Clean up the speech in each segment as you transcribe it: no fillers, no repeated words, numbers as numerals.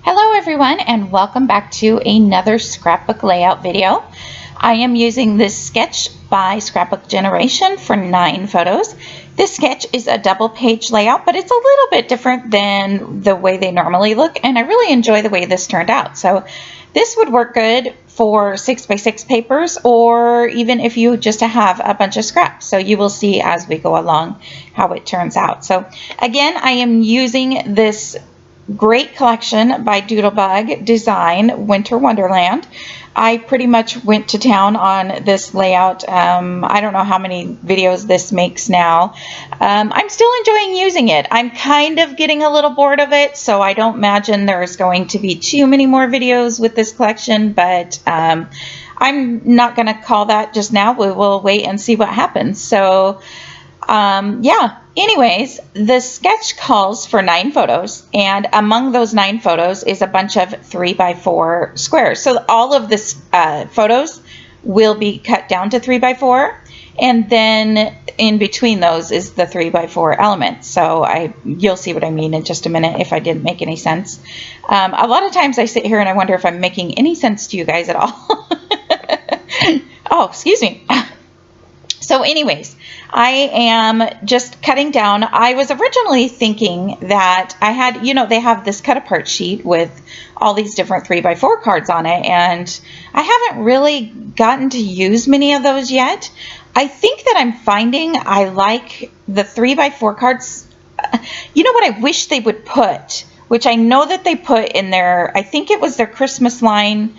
Hello everyone, and welcome back to another scrapbook layout video. I am using this sketch by Scrapbook Generation for 9 photos. This sketch is a double page layout, but it's a little bit different than the way they normally look, and I really enjoy the way this turned out. So this would work good for 6x6 papers, or even if you just have a bunch of scraps. So you will see as we go along how it turns out. So again, I am using this great collection by Doodlebug Design Winter Wonderland. I pretty much went to town on this layout. I don't know how many videos this makes now. I'm still enjoying using it. I'm kind of getting a little bored of it, so I don't imagine there's going to be too many more videos with this collection, but I'm not going to call that just now. We will wait and see what happens. So yeah, anyways, the sketch calls for 9 photos, and among those 9 photos is a bunch of 3x4 squares. So all of this photos will be cut down to 3x4, and then in between those is the 3x4 element. So you'll see what I mean in just a minute if I didn't make any sense. A lot of times I sit here and I wonder if I'm making any sense to you guys at all. Oh, excuse me. So anyways, I am just cutting down. I was originally thinking that I had, they have this cut apart sheet with all these different 3x4 cards on it, and I haven't really gotten to use many of those yet. I think that I'm finding I like the 3x4 cards. You know what I wish they would put, which I know that they put in their, I think it was their Christmas line.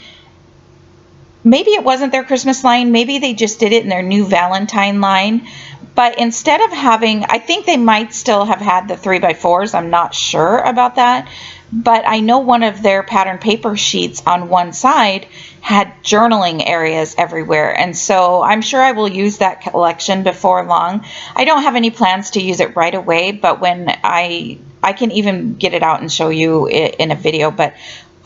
Maybe it wasn't their Christmas line. Maybe they just did it in their new Valentine line. But instead of having, I think they might still have had the 3x4s. I'm not sure about that. But I know one of their pattern paper sheets on one side had journaling areas everywhere. And so I'm sure I will use that collection before long. I don't have any plans to use it right away, but when I can even get it out and show you it in a video. But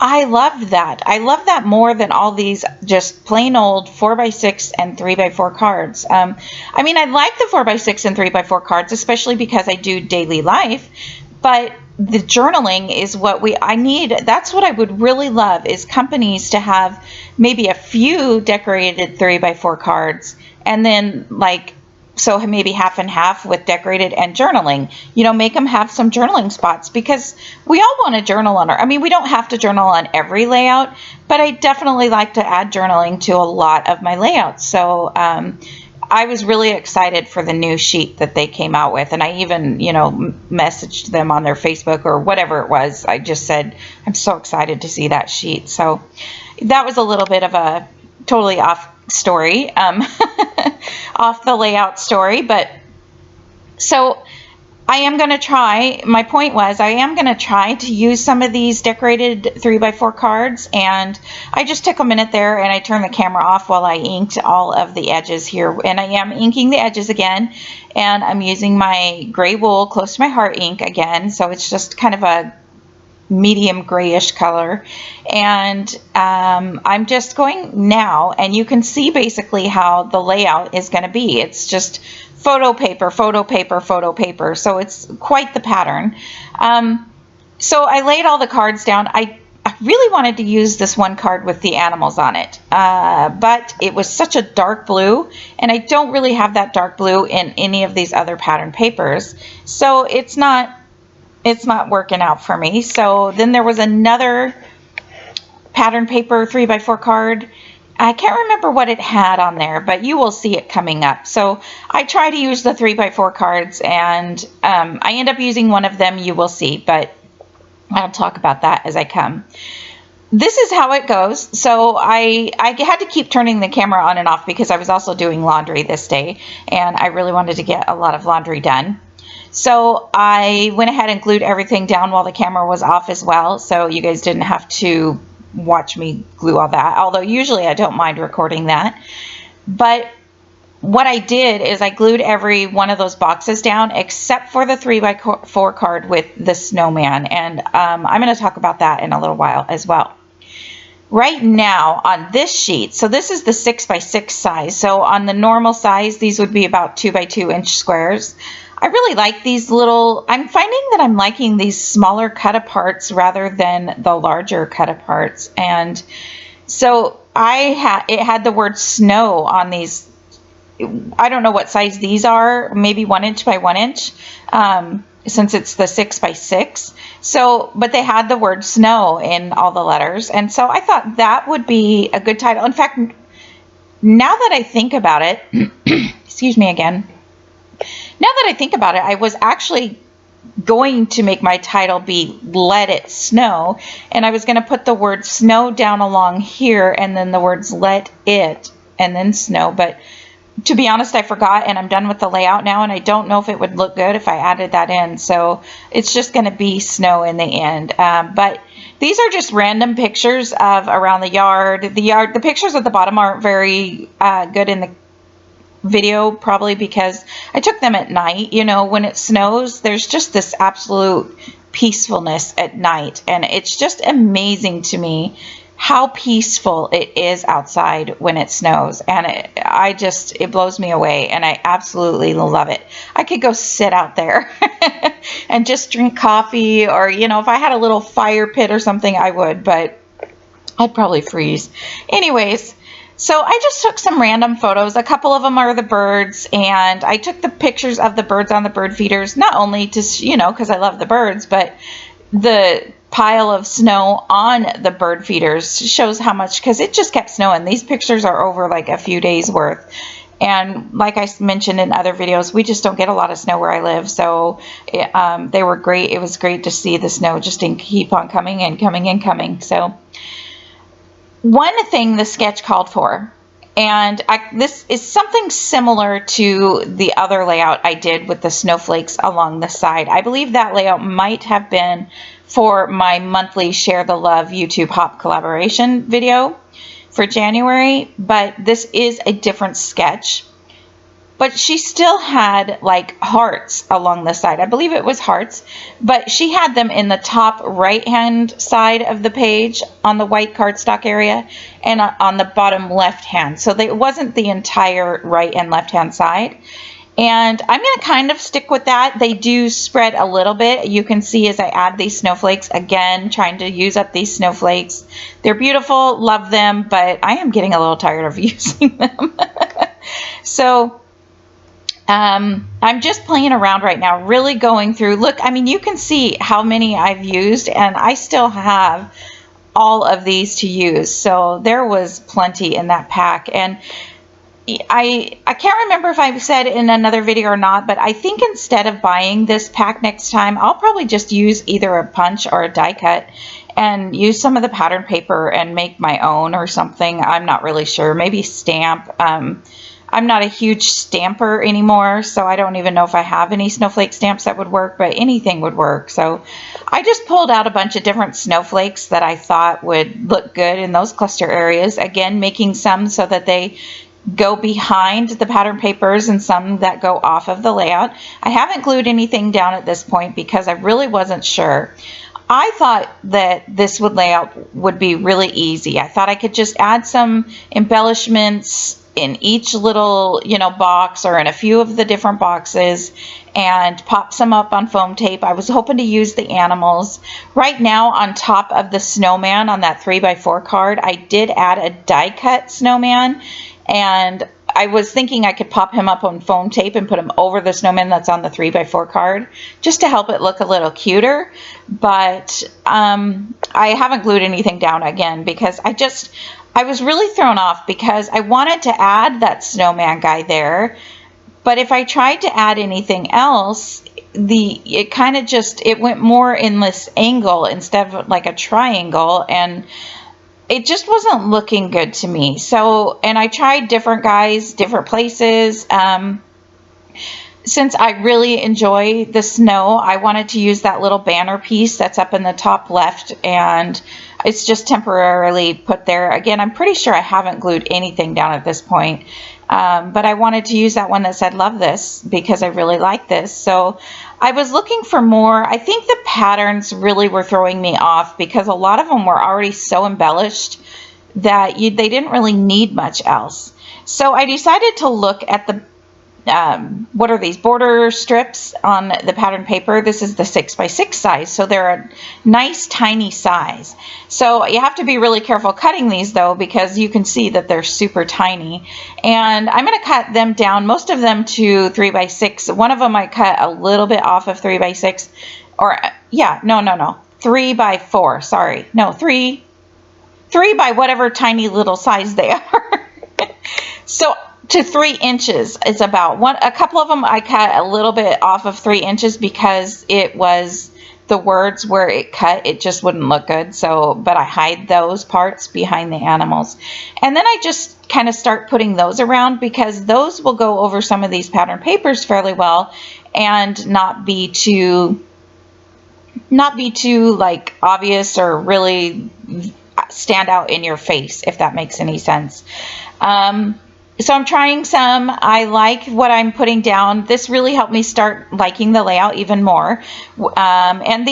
I love that. I love that more than all these just plain old 4x6 and 3x4 cards. I mean, I like the 4x6 and 3x4 cards, especially because I do daily life, but the journaling is what I need. That's what I would really love, is companies to have maybe a few decorated 3x4 cards, and then so maybe half and half with decorated and journaling. Make them have some journaling spots, because we all want to journal on we don't have to journal on every layout, but I definitely like to add journaling to a lot of my layouts. So I was really excited for the new sheet that they came out with, and I even, messaged them on their Facebook or whatever it was. I just said, I'm so excited to see that sheet. So that was a little bit of a totally off story, off the layout story, but so I am going to try, my point was I am going to try to use some of these decorated 3x4 cards, and I just took a minute there and I turned the camera off while I inked all of the edges here, and I am inking the edges again, and I'm using my gray wool Close to My Heart ink again, so it's just kind of a medium grayish color, and I'm just going now, and you can see basically how the layout is going to be. It's just photo paper, photo paper, photo paper, so it's quite the pattern. So I laid all the cards down. I really wanted to use this one card with the animals on it, but it was such a dark blue, and I don't really have that dark blue in any of these other pattern papers, so it's not working out for me. So then there was another pattern paper 3x4 card. I can't remember what it had on there, but you will see it coming up. So I try to use the 3x4 cards, and I end up using one of them. You will see, but I'll talk about that as I come. This is how it goes. So I had to keep turning the camera on and off because I was also doing laundry this day, and I really wanted to get a lot of laundry done. So I went ahead and glued everything down while the camera was off as well, so you guys didn't have to watch me glue all that, although usually I don't mind recording that. But what I did is I glued every one of those boxes down except for the 3x4 card with the snowman, and I'm going to talk about that in a little while as well. Right now on this sheet, so this is the 6x6 size, so on the normal size these would be about 2x2 inch squares. I really like these little, I'm finding that I'm liking these smaller cut aparts rather than the larger cut aparts. And so it had the word snow on these. I don't know what size these are, maybe 1 inch by 1 inch, since it's the 6 by 6. So, but they had the word snow in all the letters. And so I thought that would be a good title. In fact, now that I think about it, excuse me again. Now that I think about it, I was actually going to make my title be Let It Snow, and I was going to put the word snow down along here and then the words let it and then snow, but to be honest, I forgot, and I'm done with the layout now, and I don't know if it would look good if I added that in, so it's just going to be snow in the end. But these are just random pictures of around the yard. The pictures at the bottom aren't very good in the video, probably because I took them at night. You know, when it snows, there's just this absolute peacefulness at night, and it's just amazing to me how peaceful it is outside when it snows, and it blows me away, and I absolutely love it. I could go sit out there and just drink coffee, or, you know, if I had a little fire pit or something, I would, but I'd probably freeze. Anyways, so I just took some random photos. A couple of them are the birds, and I took the pictures of the birds on the bird feeders, not only to, you know, because I love the birds, but the pile of snow on the bird feeders shows how much, because it just kept snowing. These pictures are over like a few days worth, and like I mentioned in other videos, we just don't get a lot of snow where I live, so they were great. It was great to see the snow just keep on coming and coming and coming. So one thing the sketch called for, and this is something similar to the other layout I did with the snowflakes along the side. I believe that layout might have been for my monthly Share the Love YouTube Hop collaboration video for January, but this is a different sketch. But she still had like hearts along the side. I believe it was hearts, but she had them in the top right hand side of the page on the white cardstock area and on the bottom left hand. So it wasn't the entire right and left hand side. And I'm going to kind of stick with that. They do spread a little bit. You can see as I add these snowflakes, again, trying to use up these snowflakes. They're beautiful, love them, but I am getting a little tired of using them. So I'm just playing around right now, really going through. Look, I mean, you can see how many I've used, and I still have all of these to use. So there was plenty in that pack. And I can't remember if I've said in another video or not, but I think instead of buying this pack next time, I'll probably just use either a punch or a die cut and use some of the pattern paper and make my own or something. I'm not really sure. Maybe stamp. I'm not a huge stamper anymore, so I don't even know if I have any snowflake stamps that would work, but anything would work. So I just pulled out a bunch of different snowflakes that I thought would look good in those cluster areas. Again, making some so that they go behind the pattern papers and some that go off of the layout. I haven't glued anything down at this point because I really wasn't sure. I thought that this layout would be really easy. I thought I could just add some embellishments in each little, you know, box or in a few of the different boxes and pop some up on foam tape. I was hoping to use the animals. Right now on top of the snowman on that 3x4 card, I did add a die cut snowman, and I was thinking I could pop him up on foam tape and put him over the snowman that's on the 3x4 card just to help it look a little cuter. But I haven't glued anything down again because I was really thrown off because I wanted to add that snowman guy there, but if I tried to add anything else, it kind of it went more in this angle instead of like a triangle, and it just wasn't looking good to me. So, and I tried different guys, different places. Since I really enjoy the snow, I wanted to use that little banner piece that's up in the top left, and it's just temporarily put there. Again, I'm pretty sure I haven't glued anything down at this point, but I wanted to use that one that said love this because I really like this. So I was looking for more. I think the patterns really were throwing me off because a lot of them were already so embellished that they didn't really need much else. So I decided to look at the what are these, border strips on the pattern paper. This is the 6x6 size, so they're a nice tiny size. So you have to be really careful cutting these though, because you can see that they're super tiny. And I'm going to cut them down, most of them to 3x6. One of them I cut a little bit off of 3x6, or yeah, no, 3x4, sorry, no, 3 by whatever tiny little size they are. So to 3 inches is about one. A couple of them I cut a little bit off of 3 inches because it was the words where it cut, it just wouldn't look good. So, but I hide those parts behind the animals. And then I just kind of start putting those around because those will go over some of these pattern papers fairly well and not be too like obvious or really stand out in your face, if that makes any sense. So I'm trying some. I like what I'm putting down. This really helped me start liking the layout even more. And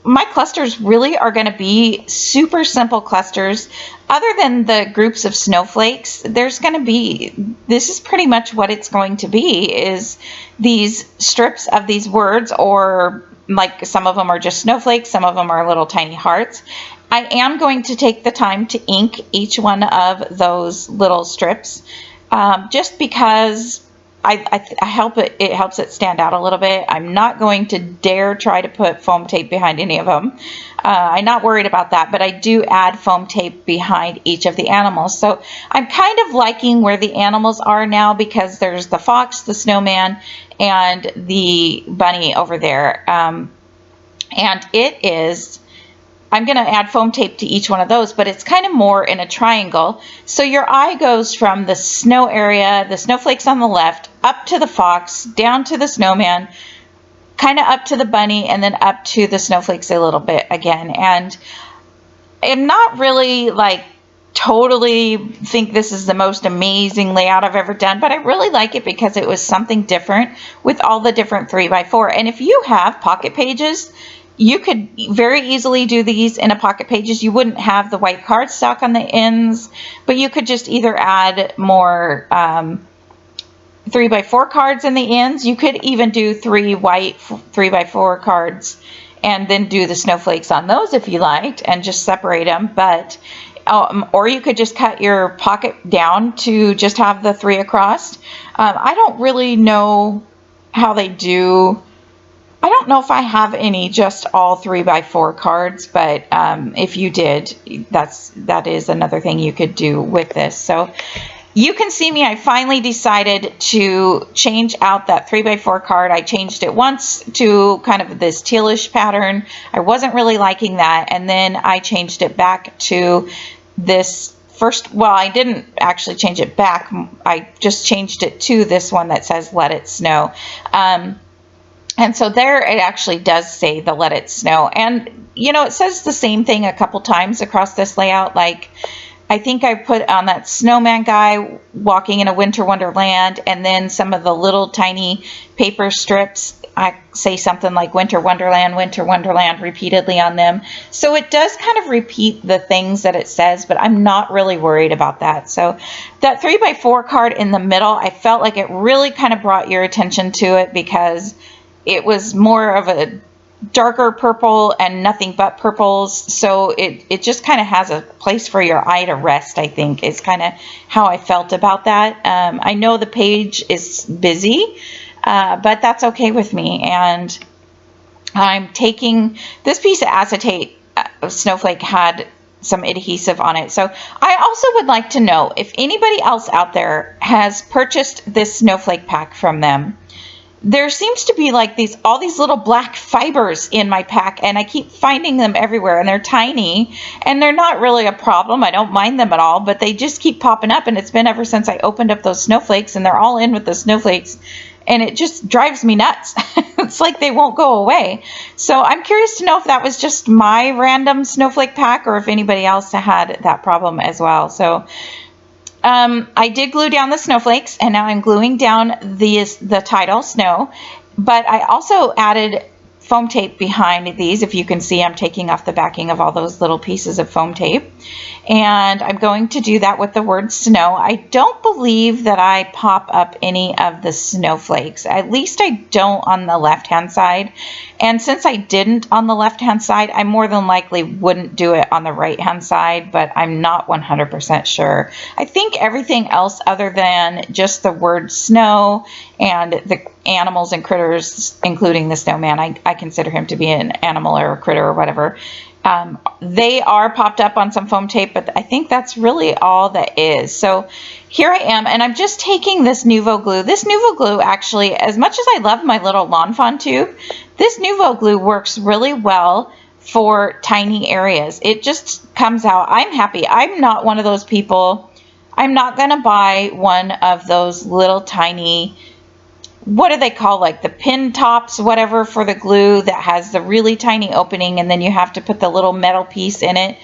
my clusters really are going to be super simple clusters. Other than the groups of snowflakes, this is pretty much what it's going to be, is these strips of these words, or like some of them are just snowflakes, some of them are little tiny hearts. I am going to take the time to ink each one of those little strips. Just because it helps it stand out a little bit. I'm not going to dare try to put foam tape behind any of them. I'm not worried about that, but I do add foam tape behind each of the animals. So I'm kind of liking where the animals are now, because there's the fox, the snowman, and the bunny over there. And I'm going to add foam tape to each one of those, but it's kind of more in a triangle. So your eye goes from the snow area, the snowflakes on the left, up to the fox, down to the snowman, kind of up to the bunny, and then up to the snowflakes a little bit again. And I'm not really like totally think this is the most amazing layout I've ever done, but I really like it because it was something different with all the different 3x4. And if you have pocket pages, you could very easily do these in a pocket pages. You wouldn't have the white cardstock on the ends, but you could just either add more 3x4 cards in the ends. You could even do 3 white 3x4 cards and then do the snowflakes on those if you liked, and just separate them. But or you could just cut your pocket down to just have the 3 across. I don't really know how they do. I don't know if I have any just all 3x4 cards, but if you did, that is another thing you could do with this. So you can see me, I finally decided to change out that 3x4 card. I changed it once to kind of this tealish pattern. I wasn't really liking that, and then I changed it back to this first. Well, I didn't actually change it back. I just changed it to this one that says "Let It Snow." And so there it actually does say the "Let It Snow." And, you know, it says the same thing a couple times across this layout. Like, I think I put on that snowman guy walking in a winter wonderland, and then some of the little tiny paper strips, I say something like winter wonderland repeatedly on them. So it does kind of repeat the things that it says, but I'm not really worried about that. So that 3x4 card in the middle, I felt like it really kind of brought your attention to it, because it was more of a darker purple and nothing but purples. So it just kind of has a place for your eye to rest, I think, is kind of how I felt about that. I know the page is busy, but that's okay with me. And I'm taking this piece of acetate snowflake had some adhesive on it. So I also would like to know if anybody else out there has purchased this snowflake pack from them. There seems to be like all these little black fibers in my pack, and I keep finding them everywhere, and they're tiny, and they're not really a problem. I don't mind them at all, but they just keep popping up, and it's been ever since I opened up those snowflakes, and they're all in with the snowflakes, and it just drives me nuts. It's like they won't go away. So I'm curious to know if that was just my random snowflake pack, or if anybody else had that problem as well. So I did glue down the snowflakes, and now I'm gluing down the title, Snow, but I also added foam tape behind these. If you can see, I'm taking off the backing of all those little pieces of foam tape. And I'm going to do that with the word snow. I don't believe that I pop up any of the snowflakes. At least I don't on the left-hand side. And since I didn't on the left-hand side, I more than likely wouldn't do it on the right-hand side, but I'm not 100% sure. I think everything else other than just the word snow and the animals and critters, including the snowman, I consider him to be an animal or a critter or whatever, they are popped up on some foam tape, but I think that's really all that is. So here I am, and I'm just taking this Nuvo glue. This Nuvo glue, actually, as much as I love my little Lawn Fawn tube, this Nuvo glue works really well for tiny areas. It just comes out. I'm happy. I'm not one of those people. I'm not going to buy one of those little tiny, what do they call, like the pin tops, whatever, for the glue that has the really tiny opening and then you have to put the little metal piece in it.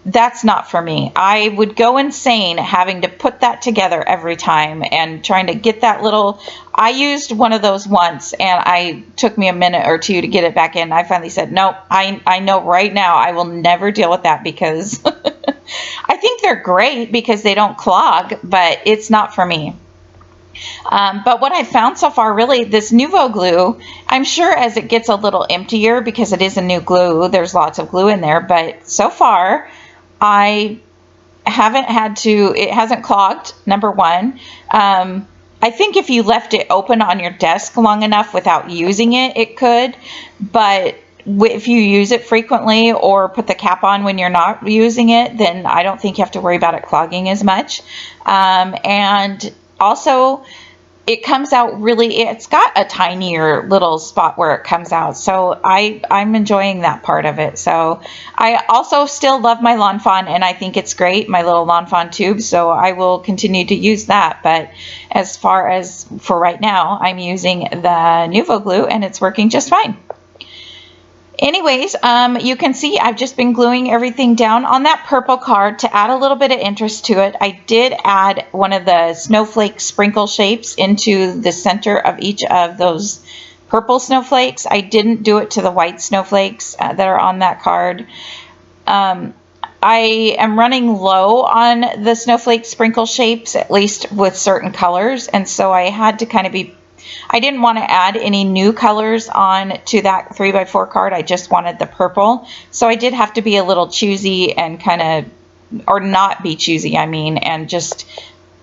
That's not for me. I would go insane having to put that together every time and trying to get that little, I used one of those once and I took me a minute or two to get it back in. I finally said, no, I know right now I will never deal with that because I think they're great because they don't clog, but it's not for me. But what I've found so far, really, this Nuvo glue, I'm sure as it gets a little emptier, because it is a new glue, there's lots of glue in there, but so far I haven't had to, it hasn't clogged, number one. I think if you left it open on your desk long enough without using it, it could, but if you use it frequently or put the cap on when you're not using it, then I don't think you have to worry about it clogging as much. And also, it comes out really, it's got a tinier little spot where it comes out. So I'm enjoying that part of it. So I also still love my Lawn Fawn and I think it's great, my little Lawn Fawn tube. So I will continue to use that. But as far as for right now, I'm using the Nuvo glue and it's working just fine. Anyways, you can see I've just been gluing everything down on that purple card to add a little bit of interest to it. I did add one of the snowflake sprinkle shapes into the center of each of those purple snowflakes. I didn't do it to the white snowflakes that are on that card. I am running low on the snowflake sprinkle shapes, at least with certain colors, and so I had to kind of be, I didn't want to add any new colors on to that 3x4 card. I just wanted the purple. So I did have to be a little choosy and kind of, or not be choosy, I mean, and just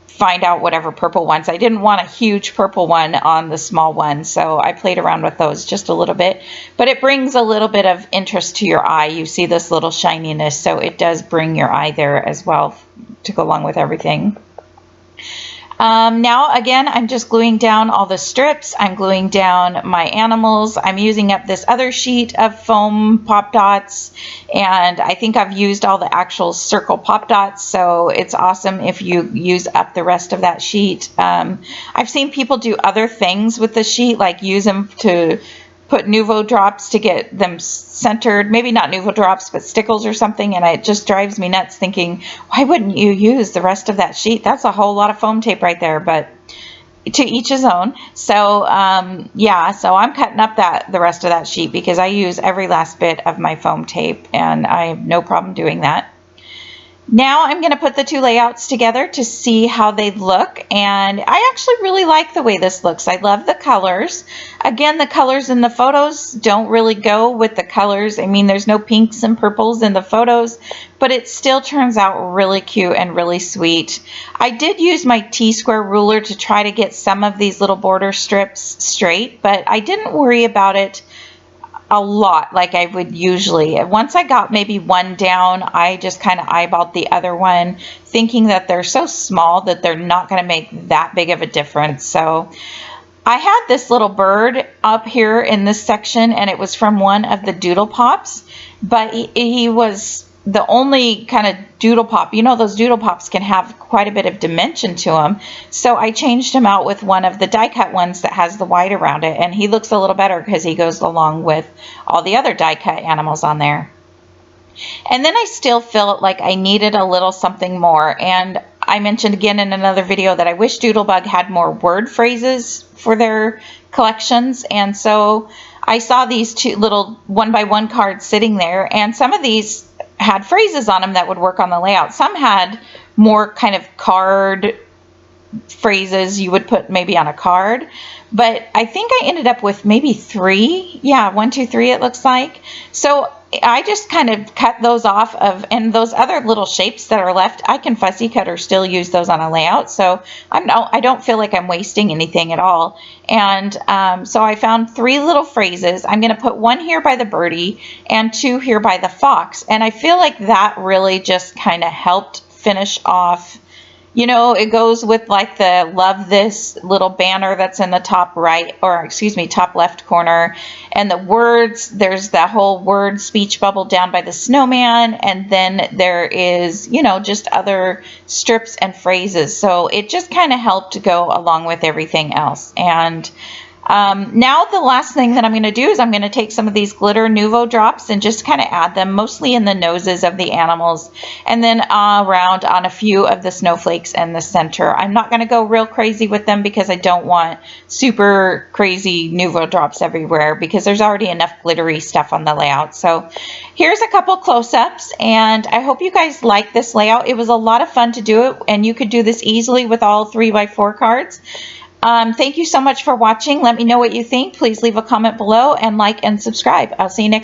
find out whatever purple ones. I didn't want a huge purple one on the small one, so I played around with those just a little bit. But it brings a little bit of interest to your eye. You see this little shininess, so it does bring your eye there as well to go along with everything. Now again, I'm just gluing down all the strips. I'm gluing down my animals. I'm using up this other sheet of foam pop dots, and I think I've used all the actual circle pop dots, so it's awesome if you use up the rest of that sheet. I've seen people do other things with the sheet, like use them to put Nuvo drops to get them centered, maybe not Nuvo drops, but stickles or something, and it just drives me nuts thinking, why wouldn't you use the rest of that sheet? That's a whole lot of foam tape right there, but to each his own. So yeah, so I'm cutting up the rest of that sheet because I use every last bit of my foam tape, and I have no problem doing that. Now I'm going to put the two layouts together to see how they look, and I actually really like the way this looks. I love the colors. Again, the colors in the photos don't really go with the colors. I mean, there's no pinks and purples in the photos, but it still turns out really cute and really sweet. I did use my T-square ruler to try to get some of these little border strips straight, but I didn't worry about it a lot like I would usually. Once I got maybe one down, I just kind of eyeballed the other one, thinking that they're so small that they're not going to make that big of a difference. So I had this little bird up here in this section, and it was from one of the Doodle Pops, but he was the only kind of Doodle Pop. You know, those Doodle Pops can have quite a bit of dimension to them. So I changed him out with one of the die cut ones that has the white around it, and he looks a little better because he goes along with all the other die cut animals on there. And then I still felt like I needed a little something more, and I mentioned again in another video that I wish Doodlebug had more word phrases for their collections, and so I saw these two little 1x1 cards sitting there, and some of these had phrases on them that would work on the layout. Some had more kind of card phrases you would put maybe on a card, but I think I ended up with maybe 3. Yeah, 1, 2, 3 it looks like. So I just kind of cut those off of, and those other little shapes that are left, I can fussy cut or still use those on a layout. So I don't feel like I'm wasting anything at all. And so I found 3 little phrases. I'm going to put 1 here by the birdie and 2 here by the fox. And I feel like that really just kind of helped finish off. You know, it goes with like the love this little banner that's in the top right, or excuse me, top left corner. And the words, there's that whole word speech bubble down by the snowman. And then there is, you know, just other strips and phrases. So it just kind of helped go along with everything else. And now the last thing that I'm going to do is I'm going to take some of these glitter Nuvo drops and just kind of add them mostly in the noses of the animals, and then around on a few of the snowflakes in the center. I'm not going to go real crazy with them because I don't want super crazy Nuvo drops everywhere, because there's already enough glittery stuff on the layout. So here's a couple close-ups, and I hope you guys like this layout. It was a lot of fun to do it, and you could do this easily with all 3x4 cards. Thank you so much for watching. Let me know what you think. Please leave a comment below and like and subscribe. I'll see you next time.